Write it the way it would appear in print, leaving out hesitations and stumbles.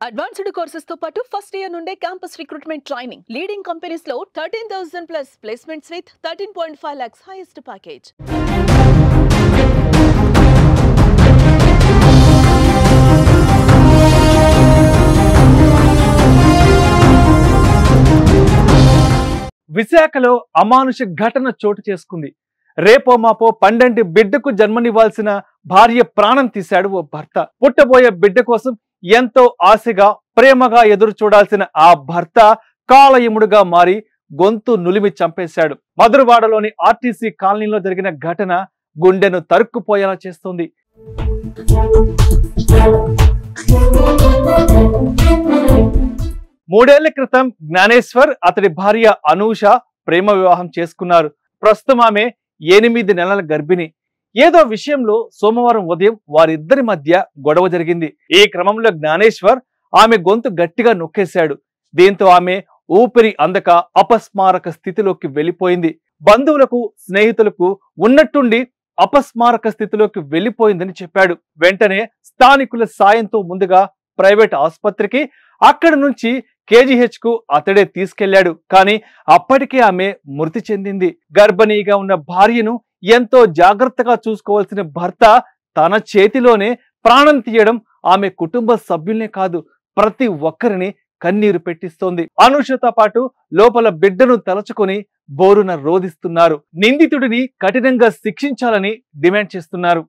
Advanced courses తో పాటు first year నుండే campus recruitment training leading companies లో 13,000 plus placements with 13.5 lakhs highest package. విశాఖలో అమానుష ఘటన చోటు చేసుకుంది. రేపో మాపో పండంటి బిడ్డకు జన్మనివ్వాల్సిన భార్య ప్రాణం తీశాడు ఓ భర్త. పుట్టబోయే బిడ్డ కోసం ఎంతో ఆశగా ప్రేమగా ఎదురు చూడాల్సిన ఆ భర్త కాలయముడుగా మారి గొంతు నులిమి చంపేశాడు. మధురవాడలోని ఆర్టీసీ కాలనీలో జరిగిన ఘటన గుండెను తరుక్కుపోయేలా చేస్తోంది. మూడేళ్ల క్రితం జ్ఞానేశ్వర్ అతడి భార్య అనూష ప్రేమ వివాహం చేసుకున్నారు. ప్రస్తుతం ఆమె 8 నెలల గర్భిణి. ఏదో విషయంలో సోమవారం ఉదయం వారిద్దరి మధ్య గొడవ జరిగింది. ఈ క్రమంలో జ్ఞానేశ్వర్ ఆమె గొంతు గట్టిగా నొక్కేశాడు. దీంతో ఆమె ఊపిరి అందక అపస్మారక స్థితిలోకి వెళ్ళిపోయింది. బంధువులకు స్నేహితులకు ఉన్నట్టుండి అపస్మారక స్థితిలోకి వెళ్ళిపోయిందని చెప్పాడు. వెంటనే స్థానికుల సాయంతో ముందుగా ప్రైవేట్ ఆసుపత్రికి, అక్కడి నుంచి KGH కు అతడే తీసుకెళ్లాడు. కానీ అప్పటికే ఆమె మృతి చెందింది. గర్భిణీగా ఉన్న భార్యను ఎంతో జాగ్రత్తగా చూసుకోవాల్సిన భర్త తన చేతిలోనే ప్రాణం తీయడం ఆమె కుటుంబ సభ్యుల్నే కాదు, ప్రతి ఒక్కరిని కన్నీరు పెట్టిస్తోంది. అనూషతో పాటు లోపల బిడ్డను తలచుకొని బోరున రోధిస్తున్నారు. నిందితుడిని కఠినంగా శిక్షించాలని డిమాండ్ చేస్తున్నారు.